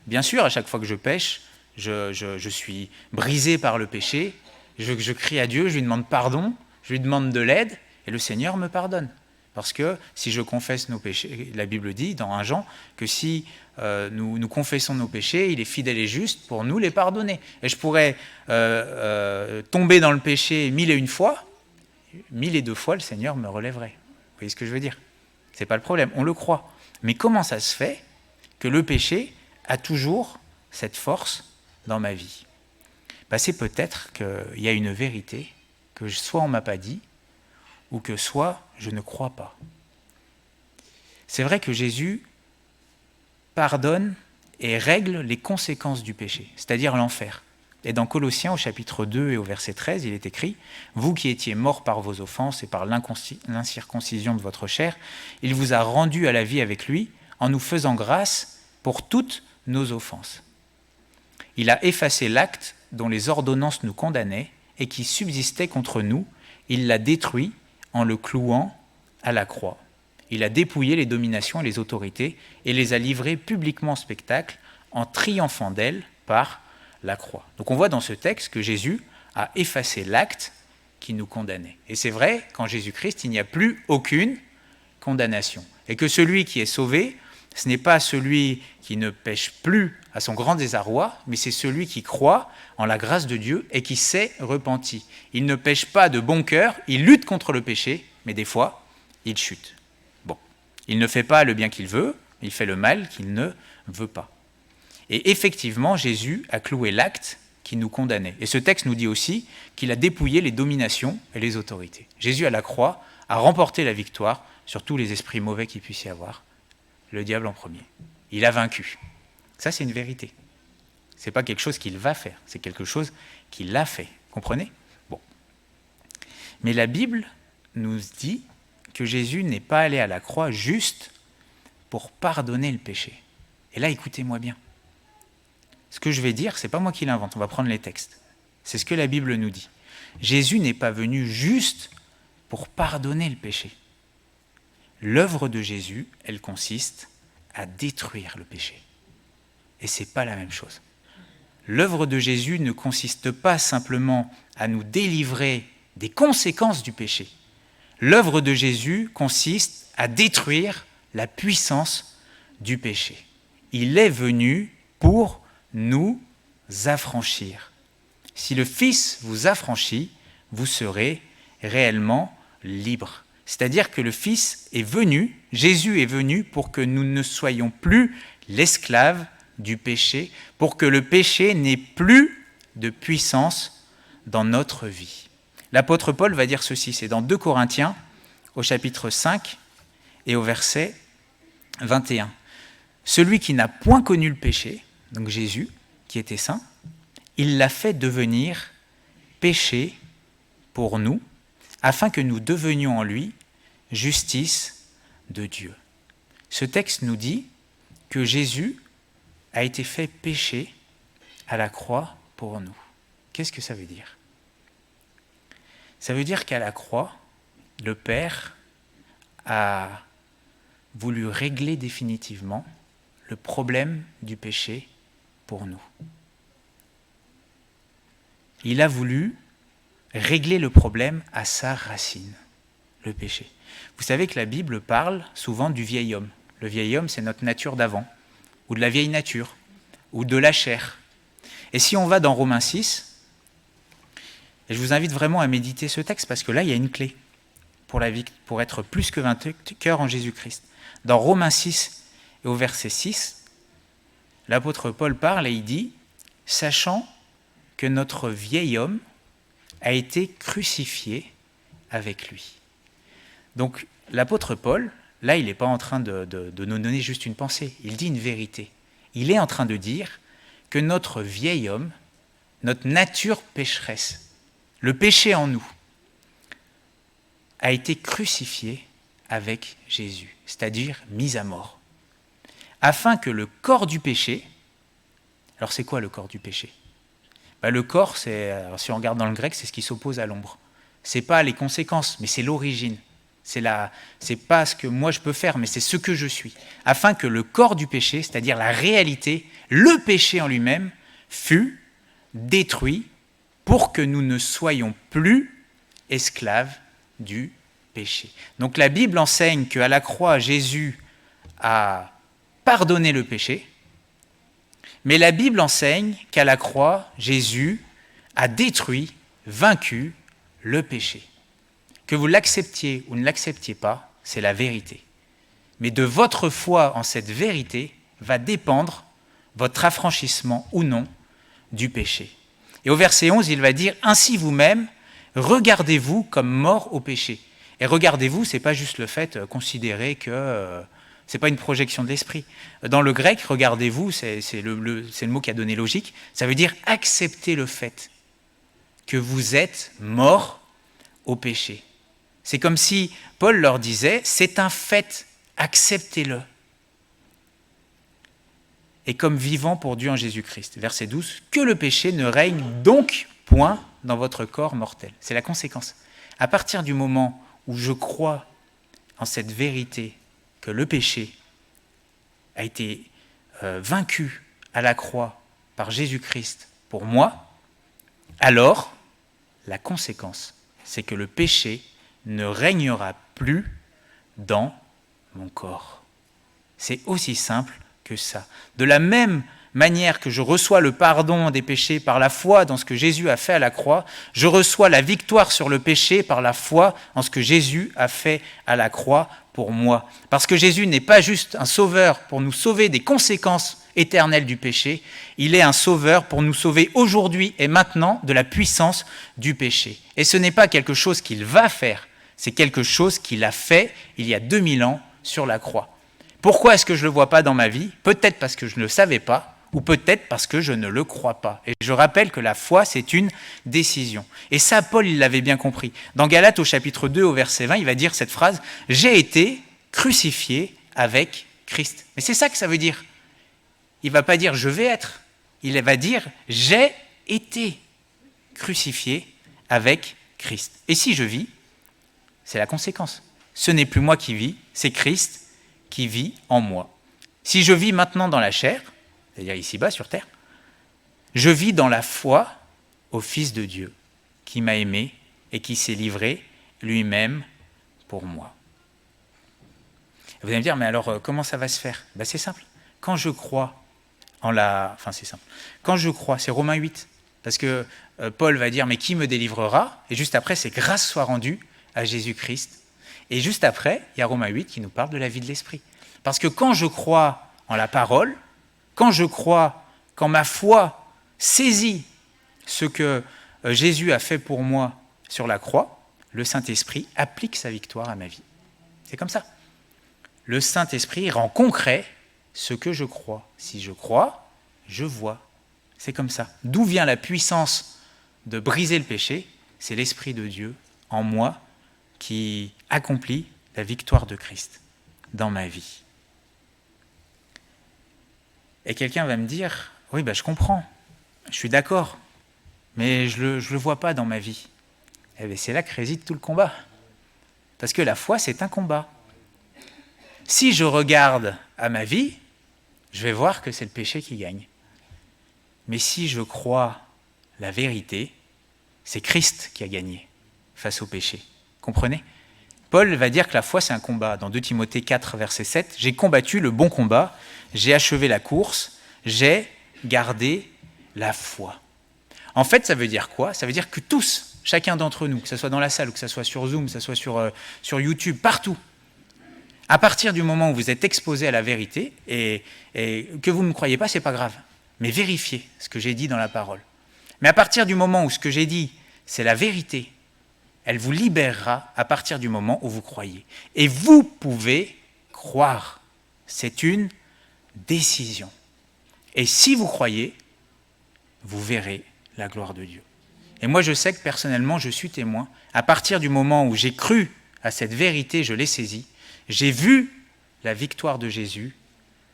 Bien sûr, à chaque fois que je pêche, je suis brisé par le péché, je crie à Dieu, je lui demande pardon, je lui demande de l'aide, et le Seigneur me pardonne. Parce que si je confesse nos péchés, la Bible dit dans 1 Jean que si nous confessons nos péchés, il est fidèle et juste pour nous les pardonner. Et je pourrais tomber dans le péché 1001 fois, 1002 fois le Seigneur me relèverait. Vous voyez ce que je veux dire? C'est pas le problème, on le croit. Mais comment ça se fait que le péché a toujours cette force dans ma vie? C'est peut-être qu'il y a une vérité que soit on ne m'a pas dit, ou que soit je ne crois pas. C'est vrai que Jésus pardonne et règle les conséquences du péché, c'est-à-dire l'enfer. Et dans Colossiens, au chapitre 2 et au verset 13, il est écrit « Vous qui étiez morts par vos offenses et par l'incirconcision de votre chair, il vous a rendus à la vie avec lui en nous faisant grâce pour toutes nos offenses. Il a effacé l'acte dont les ordonnances nous condamnaient et qui subsistait contre nous, il l'a détruit en le clouant à la croix. Il a dépouillé les dominations et les autorités et les a livrées publiquement en spectacle en triomphant d'elles par la croix. » Donc on voit dans ce texte que Jésus a effacé l'acte qui nous condamnait. Et c'est vrai, qu'en Jésus-Christ, il n'y a plus aucune condamnation. Et que celui qui est sauvé ce n'est pas celui qui ne pêche plus à son grand désarroi, mais c'est celui qui croit en la grâce de Dieu et qui s'est repenti. Il ne pêche pas de bon cœur, il lutte contre le péché, mais des fois, il chute. Bon, il ne fait pas le bien qu'il veut, il fait le mal qu'il ne veut pas. Et effectivement, Jésus a cloué l'acte qui nous condamnait. Et ce texte nous dit aussi qu'il a dépouillé les dominations et les autorités. Jésus à la croix a remporté la victoire sur tous les esprits mauvais qu'il puisse y avoir, le diable en premier. Il a vaincu. Ça, c'est une vérité. Ce n'est pas quelque chose qu'il va faire, c'est quelque chose qu'il a fait. Comprenez ? Bon. Mais la Bible nous dit que Jésus n'est pas allé à la croix juste pour pardonner le péché. Et là, écoutez-moi bien. Ce que je vais dire, ce n'est pas moi qui l'invente, on va prendre les textes. C'est ce que la Bible nous dit. Jésus n'est pas venu juste pour pardonner le péché. L'œuvre de Jésus, elle consiste à détruire le péché. Et ce n'est pas la même chose. L'œuvre de Jésus ne consiste pas simplement à nous délivrer des conséquences du péché. L'œuvre de Jésus consiste à détruire la puissance du péché. Il est venu pour nous affranchir. Si le Fils vous affranchit, vous serez réellement libre. C'est-à-dire que le Fils est venu, Jésus est venu pour que nous ne soyons plus l'esclave du péché, pour que le péché n'ait plus de puissance dans notre vie. L'apôtre Paul va dire ceci, c'est dans 2 Corinthiens, au chapitre 5 et au verset 21. Celui qui n'a point connu le péché, donc Jésus, qui était saint, il l'a fait devenir péché pour nous, afin que nous devenions en lui justice de Dieu. Ce texte nous dit que Jésus a été fait péché à la croix pour nous. Qu'est-ce que ça veut dire ? Ça veut dire qu'à la croix, le Père a voulu régler définitivement le problème du péché pour nous. Il a voulu régler le problème à sa racine, le péché. Vous savez que la Bible parle souvent du vieil homme. Le vieil homme, c'est notre nature d'avant, ou de la vieille nature, ou de la chair. Et si on va dans Romains 6, et je vous invite vraiment à méditer ce texte, parce que là, il y a une clé pour être plus que vainqueur en Jésus-Christ. Dans Romains 6 et au verset 6, l'apôtre Paul parle et il dit « Sachant que notre vieil homme a été crucifié avec lui. » Donc l'apôtre Paul, là, il n'est pas en train de nous donner juste une pensée, il dit une vérité. Il est en train de dire que notre vieil homme, notre nature pécheresse, le péché en nous, a été crucifié avec Jésus, c'est-à-dire mis à mort, afin que le corps du péché, alors c'est quoi le corps du péché ? Le corps, alors si on regarde dans le grec, c'est ce qui s'oppose à l'ombre. Ce n'est pas les conséquences, mais c'est l'origine. C'est pas ce que moi je peux faire, mais c'est ce que je suis. Afin que le corps du péché, c'est-à-dire la réalité, le péché en lui-même, fût détruit pour que nous ne soyons plus esclaves du péché. Donc la Bible enseigne qu'à la croix, Jésus a pardonné le péché, mais la Bible enseigne qu'à la croix, Jésus a détruit, vaincu le péché. Que vous l'acceptiez ou ne l'acceptiez pas, c'est la vérité. Mais de votre foi en cette vérité va dépendre votre affranchissement ou non du péché. Et au verset 11, il va dire « Ainsi vous-même, regardez-vous comme morts au péché. » Et regardez-vous, ce n'est pas juste le fait, considérer que ce n'est pas une projection de l'esprit. Dans le grec, regardez-vous, c'est le mot qui a donné logique, ça veut dire accepter le fait que vous êtes morts au péché. C'est comme si Paul leur disait, c'est un fait, acceptez-le. Et comme vivant pour Dieu en Jésus-Christ. Verset 12, que le péché ne règne donc point dans votre corps mortel. C'est la conséquence. À partir du moment où je crois en cette vérité que le péché a été vaincu à la croix par Jésus-Christ pour moi, alors la conséquence, c'est que le péché ne régnera plus dans mon corps. C'est aussi simple que ça. De la même manière que je reçois le pardon des péchés par la foi dans ce que Jésus a fait à la croix, je reçois la victoire sur le péché par la foi en ce que Jésus a fait à la croix pour moi. Parce que Jésus n'est pas juste un sauveur pour nous sauver des conséquences éternelles du péché, il est un sauveur pour nous sauver aujourd'hui et maintenant de la puissance du péché. Et ce n'est pas quelque chose qu'il va faire, c'est quelque chose qu'il a fait il y a 2000 ans sur la croix. Pourquoi est-ce que je ne le vois pas dans ma vie ? Peut-être parce que je ne le savais pas, ou peut-être parce que je ne le crois pas. Et je rappelle que la foi, c'est une décision. Et ça, Paul, il l'avait bien compris. Dans Galates, au chapitre 2, au verset 20, il va dire cette phrase « J'ai été crucifié avec Christ ». Mais c'est ça que ça veut dire. Il ne va pas dire « je vais être ». Il va dire « j'ai été crucifié avec Christ ». Et si je vis, c'est la conséquence. Ce n'est plus moi qui vis, c'est Christ qui vit en moi. Si je vis maintenant dans la chair, c'est-à-dire ici-bas sur terre, je vis dans la foi au Fils de Dieu qui m'a aimé et qui s'est livré lui-même pour moi. Vous allez me dire, mais alors comment ça va se faire ? C'est simple. Quand je crois en la... Enfin, c'est simple. Quand je crois, c'est Romains 8, parce que Paul va dire, mais qui me délivrera ? Et juste après, c'est grâce soit rendue à Jésus-Christ. Et juste après, il y a Romains 8 qui nous parle de la vie de l'esprit. Parce que quand je crois en la parole, quand je crois, quand ma foi saisit ce que Jésus a fait pour moi sur la croix, le Saint-Esprit applique sa victoire à ma vie. C'est comme ça. Le Saint-Esprit rend concret ce que je crois. Si je crois, je vois. C'est comme ça. D'où vient la puissance de briser le péché ? C'est l'Esprit de Dieu en moi qui accomplit la victoire de Christ dans ma vie. Et quelqu'un va me dire, oui, je comprends, je suis d'accord, mais je le vois pas dans ma vie. Eh bien, c'est là que réside tout le combat. Parce que la foi, c'est un combat. Si je regarde à ma vie, je vais voir que c'est le péché qui gagne. Mais si je crois la vérité, c'est Christ qui a gagné face au péché. Comprenez ? Paul va dire que la foi, c'est un combat. Dans 2 Timothée 4, verset 7, « J'ai combattu le bon combat, j'ai achevé la course, j'ai gardé la foi. » En fait, ça veut dire quoi ? Ça veut dire que tous, chacun d'entre nous, que ce soit dans la salle, ou que ce soit sur Zoom, que ce soit sur YouTube, partout, à partir du moment où vous êtes exposé à la vérité, et que vous ne me croyez pas, c'est pas grave, mais vérifiez ce que j'ai dit dans la parole. Mais à partir du moment où ce que j'ai dit, c'est la vérité, elle vous libérera à partir du moment où vous croyez. Et vous pouvez croire. C'est une décision. Et si vous croyez, vous verrez la gloire de Dieu. Et moi, je sais que personnellement, je suis témoin. À partir du moment où j'ai cru à cette vérité, je l'ai saisie, j'ai vu la victoire de Jésus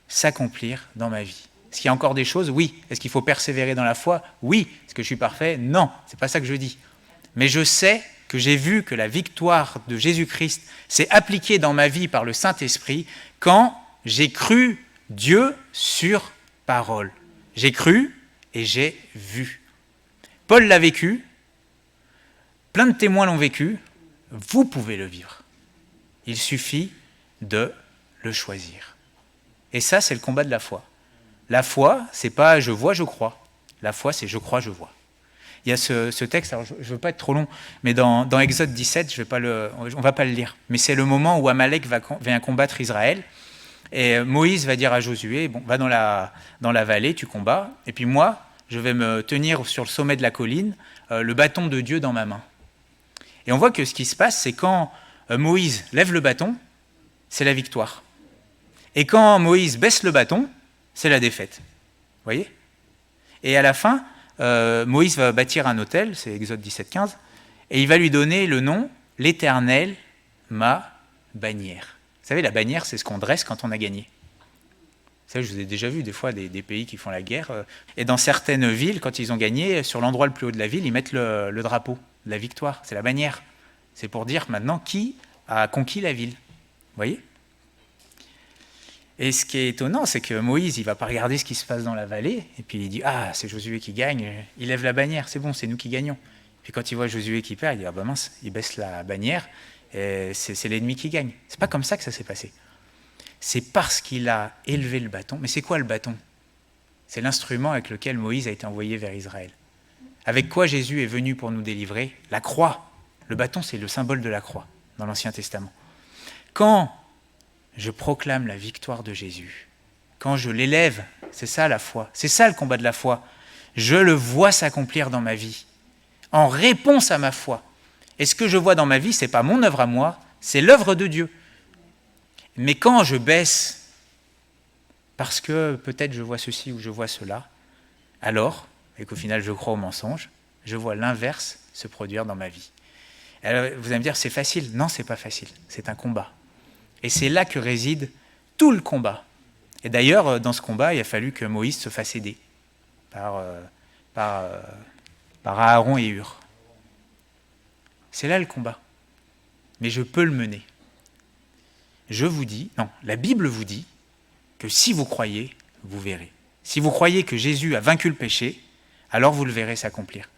s'accomplir dans ma vie. Est-ce qu'il y a encore des choses ? Oui. Est-ce qu'il faut persévérer dans la foi ? Oui. Est-ce que je suis parfait ? Non. C'est pas ça que je dis. Mais je sais que j'ai vu que la victoire de Jésus-Christ s'est appliquée dans ma vie par le Saint-Esprit quand j'ai cru Dieu sur parole. J'ai cru et j'ai vu. Paul l'a vécu, plein de témoins l'ont vécu, vous pouvez le vivre. Il suffit de le choisir. Et ça, c'est le combat de la foi. La foi, c'est pas je vois, je crois. La foi, c'est je crois, je vois. Il y a ce texte, alors je ne veux pas être trop long, mais dans Exode 17, on ne va pas le lire, mais c'est le moment où Amalek vient combattre Israël, et Moïse va dire à Josué, va dans la vallée, tu combats, et puis moi, je vais me tenir sur le sommet de la colline, le bâton de Dieu dans ma main. Et on voit que ce qui se passe, c'est quand Moïse lève le bâton, c'est la victoire. Et quand Moïse baisse le bâton, c'est la défaite. Vous voyez ? Et à la fin, Moïse va bâtir un autel, c'est Exode 17, 15, et il va lui donner le nom « L'Éternel, ma bannière ». Vous savez, la bannière, c'est ce qu'on dresse quand on a gagné. Vous savez, je vous ai déjà vu des fois des pays qui font la guerre, et dans certaines villes, quand ils ont gagné, sur l'endroit le plus haut de la ville, ils mettent le drapeau de la victoire, c'est la bannière. C'est pour dire maintenant qui a conquis la ville. Vous voyez ? Et ce qui est étonnant, c'est que Moïse, il ne va pas regarder ce qui se passe dans la vallée, et puis il dit « Ah, c'est Josué qui gagne, il lève la bannière, c'est bon, c'est nous qui gagnons. » Puis quand il voit Josué qui perd, il dit « Ah ben mince, il baisse la bannière, et c'est l'ennemi qui gagne. » C'est pas comme ça que ça s'est passé. c'est parce qu'il a élevé le bâton. Mais c'est quoi le bâton? C'est l'instrument avec lequel Moïse a été envoyé vers Israël. Avec quoi Jésus est venu pour nous délivrer? La croix. Le bâton, c'est le symbole de la croix dans l'Ancien Testament. Quand je proclame la victoire de Jésus, quand je l'élève, c'est ça la foi, c'est ça le combat de la foi. Je le vois s'accomplir dans ma vie, en réponse à ma foi. Et ce que je vois dans ma vie, ce n'est pas mon œuvre à moi, c'est l'œuvre de Dieu. Mais quand je baisse, parce que peut-être je vois ceci ou je vois cela, alors, et qu'au final je crois au mensonge, je vois l'inverse se produire dans ma vie. Alors, vous allez me dire, c'est facile. Non, c'est pas facile, c'est un combat. Et c'est là que réside tout le combat. Et d'ailleurs, dans ce combat, il a fallu que Moïse se fasse aider par Aaron et Hur. C'est là le combat. Mais je peux le mener. Je vous dis, non, la Bible vous dit que si vous croyez, vous verrez. Si vous croyez que Jésus a vaincu le péché, alors vous le verrez s'accomplir.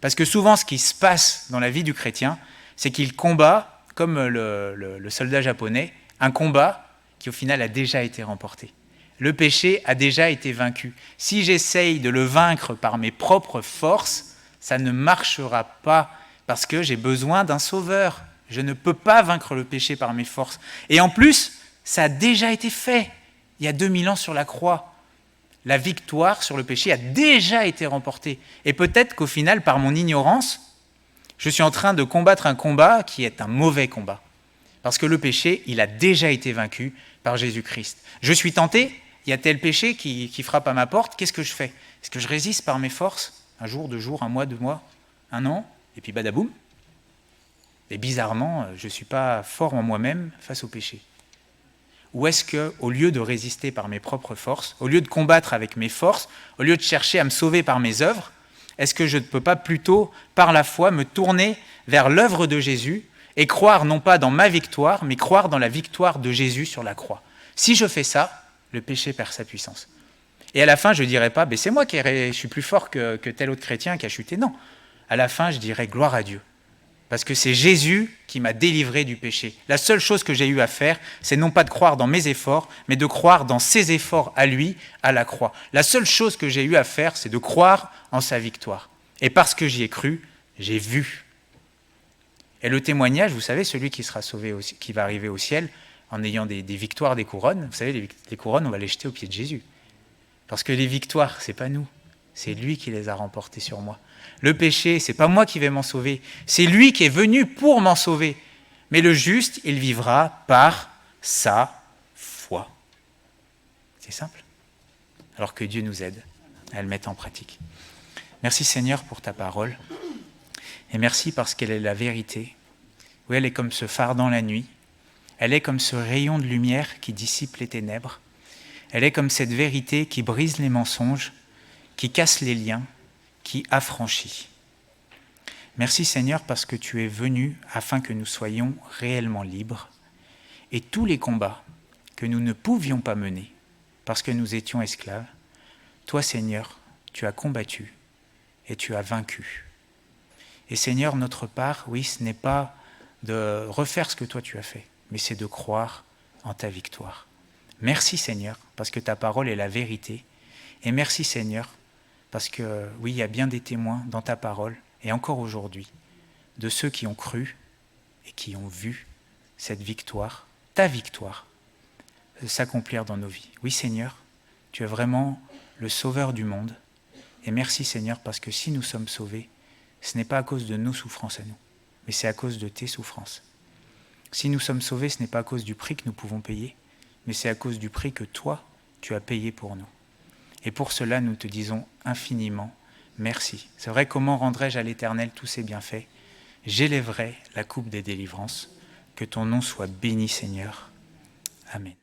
Parce que souvent, ce qui se passe dans la vie du chrétien, c'est qu'il combat, comme le soldat japonais, un combat qui au final a déjà été remporté. Le péché a déjà été vaincu. Si j'essaye de le vaincre par mes propres forces, ça ne marchera pas parce que j'ai besoin d'un sauveur. Je ne peux pas vaincre le péché par mes forces. Et en plus, ça a déjà été fait. Il y a 2000 ans sur la croix. La victoire sur le péché a déjà été remportée. Et peut-être qu'au final, par mon ignorance, je suis en train de combattre un combat qui est un mauvais combat. Parce que le péché, il a déjà été vaincu par Jésus-Christ. Je suis tenté, il y a tel péché qui frappe à ma porte, qu'est-ce que je fais? Est-ce que je résiste par mes forces? Un jour, 2 jours, 1 mois, 2 mois, 1 an, et puis badaboum. Et bizarrement, je ne suis pas fort en moi-même face au péché. Ou est-ce qu'au lieu de résister par mes propres forces, au lieu de combattre avec mes forces, au lieu de chercher à me sauver par mes œuvres, est-ce que je ne peux pas plutôt, par la foi, me tourner vers l'œuvre de Jésus et croire non pas dans ma victoire, mais croire dans la victoire de Jésus sur la croix? Si je fais ça, le péché perd sa puissance. Et à la fin, je ne dirai pas, c'est moi qui suis plus fort que tel autre chrétien qui a chuté. Non. À la fin, je dirai gloire à Dieu. Parce que c'est Jésus qui m'a délivré du péché. La seule chose que j'ai eu à faire, c'est non pas de croire dans mes efforts, mais de croire dans ses efforts à lui, à la croix. La seule chose que j'ai eu à faire, c'est de croire en sa victoire. Et parce que j'y ai cru, j'ai vu. Et le témoignage, vous savez, celui qui sera sauvé, qui va arriver au ciel, en ayant des victoires, des couronnes, vous savez, les couronnes, on va les jeter aux pieds de Jésus. Parce que les victoires, c'est pas nous, c'est lui qui les a remportées sur moi. Le péché, c'est pas moi qui vais m'en sauver, c'est lui qui est venu pour m'en sauver. Mais le juste, il vivra par sa foi. C'est simple. Alors que Dieu nous aide à le mettre en pratique. Merci Seigneur pour ta parole. Et merci parce qu'elle est la vérité. Oui, elle est comme ce phare dans la nuit. Elle est comme ce rayon de lumière qui dissipe les ténèbres. Elle est comme cette vérité qui brise les mensonges, qui casse les liens, qui affranchit. Merci Seigneur parce que tu es venu afin que nous soyons réellement libres et tous les combats que nous ne pouvions pas mener parce que nous étions esclaves, toi Seigneur, tu as combattu et tu as vaincu. Et Seigneur, notre part, oui, ce n'est pas de refaire ce que toi tu as fait, mais c'est de croire en ta victoire. Merci Seigneur parce que ta parole est la vérité et merci Seigneur parce que, oui, il y a bien des témoins dans ta parole, et encore aujourd'hui, de ceux qui ont cru et qui ont vu cette victoire, ta victoire, s'accomplir dans nos vies. Oui, Seigneur, tu es vraiment le sauveur du monde, et merci, Seigneur, parce que si nous sommes sauvés, ce n'est pas à cause de nos souffrances à nous, mais c'est à cause de tes souffrances. Si nous sommes sauvés, ce n'est pas à cause du prix que nous pouvons payer, mais c'est à cause du prix que toi, tu as payé pour nous. Et pour cela, nous te disons infiniment merci. C'est vrai, comment rendrai-je à l'Éternel tous ses bienfaits? J'élèverai la coupe des délivrances. Que ton nom soit béni, Seigneur. Amen.